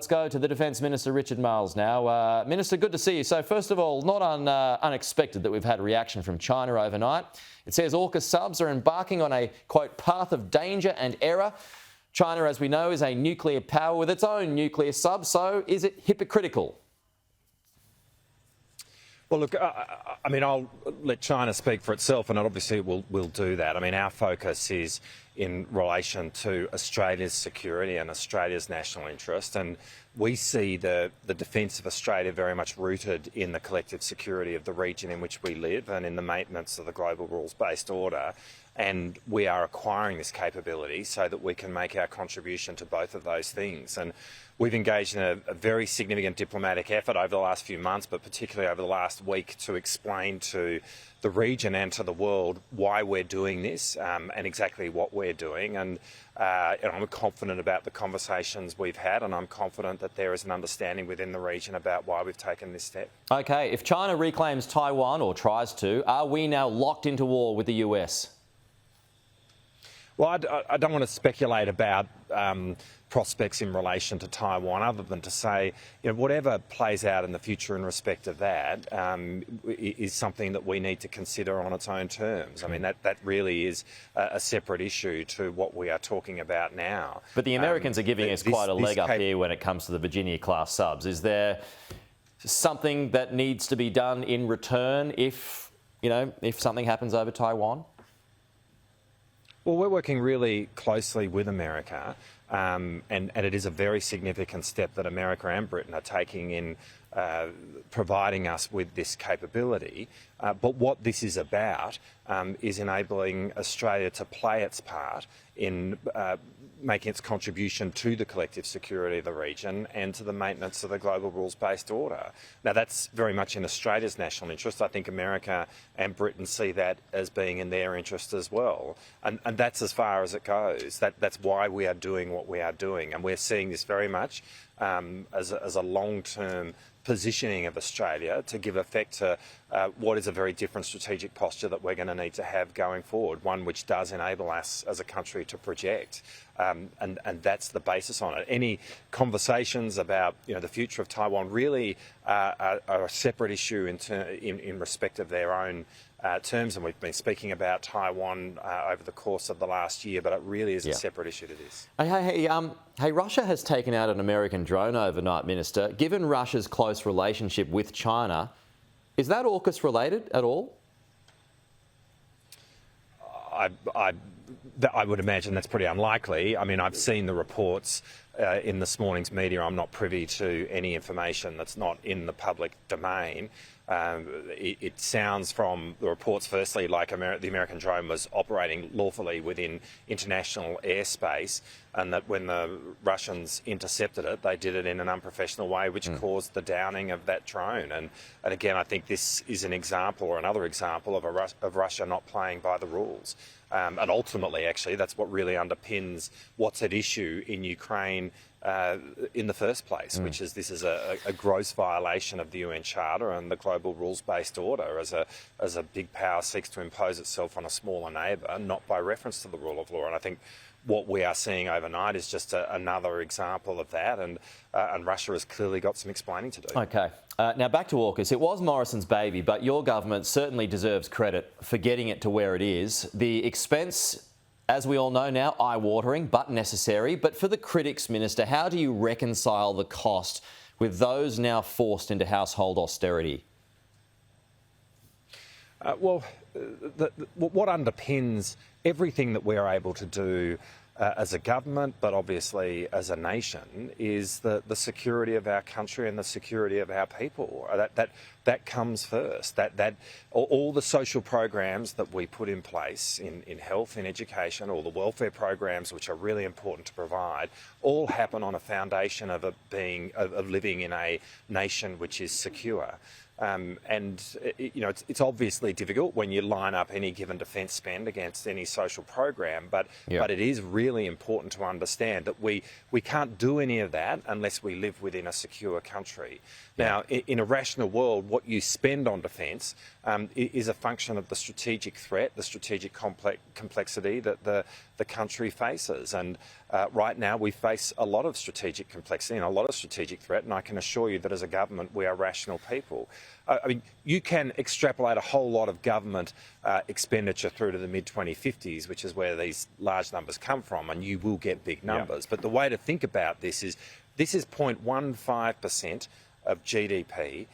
Let's go to the Defence Minister Richard Marles now. Minister, good to see you. So first of all, not unexpected that we've had a reaction from China overnight. It says AUKUS subs are embarking on a, quote, path of danger and error. China, as we know, is a nuclear power with its own nuclear subs, so is it hypocritical? Well, look, I mean, I'll let China speak for itself, and obviously we'll do that. I mean, our focus is in relation to Australia's security and Australia's national interest, and we see the defence of Australia very much rooted in the collective security of the region in which we live and in the maintenance of the global rules-based order. And we are acquiring this capability so that we can make our contribution to both of those things. And we've engaged in a very significant diplomatic effort over the last few months, but particularly over the last week, to explain to the region and to the world why we're doing this and exactly what we're doing. And I'm confident about the conversations we've had, and I'm confident that there is an understanding within the region about why we've taken this step. OK, if China reclaims Taiwan, or tries to, are we now locked into war with the US? Well, I don't want to speculate about prospects in relation to Taiwan, other than to say, whatever plays out in the future in respect of that is something that we need to consider on its own terms. I mean, that really is a separate issue to what we are talking about now. But the Americans are giving us quite a leg up here when it comes to the Virginia-class subs. Is there something that needs to be done in return if something happens over Taiwan? Well, we're working really closely with America, and it is a very significant step that America and Britain are taking in providing us with this capability. But what this is about is enabling Australia to play its part in making its contribution to the collective security of the region and to the maintenance of the global rules-based order. Now, that's very much in Australia's national interest. I think America and Britain see that as being in their interest as well. And that's as far as it goes. That's why we are doing what we are doing. And we're seeing this very much as a long-term positioning of Australia to give effect to what is a very different strategic posture that we're going to need to have going forward, one which does enable us as a country to project. And that's the basis on it. Any conversations about the future of Taiwan really are a separate issue in respect of their own terms, and we've been speaking about Taiwan over the course of the last year, but it really is a separate issue to this. Hey, Russia has taken out an American drone overnight, Minister. Given Russia's close relationship with China, is that AUKUS related at all? I would imagine that's pretty unlikely. I mean, I've seen the reports in this morning's media. I'm not privy to any information that's not in the public domain. It sounds from the reports, firstly, like the American drone was operating lawfully within international airspace, and that when the Russians intercepted it, they did it in an unprofessional way, which caused the downing of that drone. And again, I think this is an example, or another example, of Russia not playing by the rules. And ultimately, actually, that's what really underpins what's at issue in Ukraine in the first place, which is this is a gross violation of the UN Charter and the global rules-based order as a big power seeks to impose itself on a smaller neighbour, not by reference to the rule of law. And I think what we are seeing overnight is just another example of that, and Russia has clearly got some explaining to do. OK. Now back to AUKUS. It was Morrison's baby, but your government certainly deserves credit for getting it to where it is. The expense, as we all know now, eye-watering but necessary. But for the critics, Minister, how do you reconcile the cost with those now forced into household austerity? What underpins everything that we're able to do as a government, but obviously as a nation, is the security of our country and the security of our people. That comes first. That all the social programs that we put in place in health, in education, all the welfare programs which are really important to provide, all happen on a foundation of living in a nation which is secure. It's obviously difficult when you line up any given defence spend against any social program, but it is really important to understand that we can't do any of that unless we live within a secure country. Now, in a rational world, what you spend on defence is a function of the strategic threat, the strategic complexity that the the country faces. And right now we face a lot of strategic complexity and a lot of strategic threat, and I can assure you that as a government we are rational people. I mean, you can extrapolate a whole lot of government expenditure through to the mid-2050s, which is where these large numbers come from, and you will get big numbers. But the way to think about this is 0.15% of GDP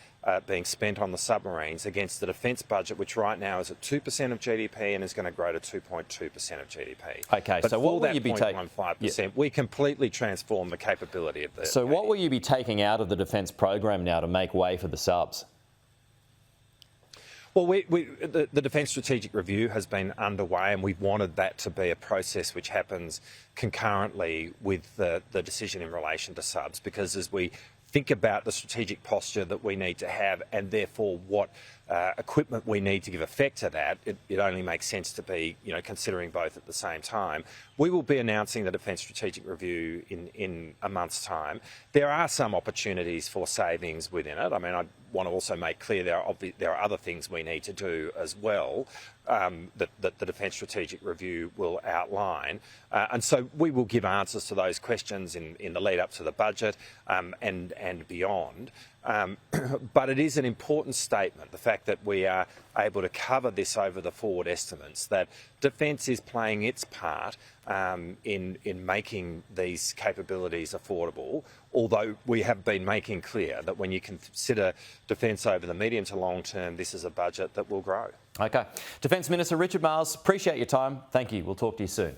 being spent on the submarines against the defence budget, which right now is at 2% of GDP and is going to grow to 2.2% of GDP. Okay, but so what will you be taking? 0.15%, we completely transform the capability of the. So what will you be taking out of the defence program now to make way for the subs? Well, the Defence Strategic Review has been underway, and we've wanted that to be a process which happens concurrently with the decision in relation to subs, because as we think about the strategic posture that we need to have and therefore what equipment we need to give effect to that, it only makes sense to be considering both at the same time. We will be announcing the Defence Strategic Review in a month's time. There are some opportunities for savings within it. I mean, I want to also make clear there are other things we need to do as well that the Defence Strategic Review will outline. And so we will give answers to those questions in the lead up to the budget and beyond. But it is an important statement, the fact that we are able to cover this over the forward estimates, that Defence is playing its part in making these capabilities affordable, although we have been making clear that when you consider Defence over the medium to long term, this is a budget that will grow. Okay. Defence Minister Richard Marles, appreciate your time. Thank you. We'll talk to you soon.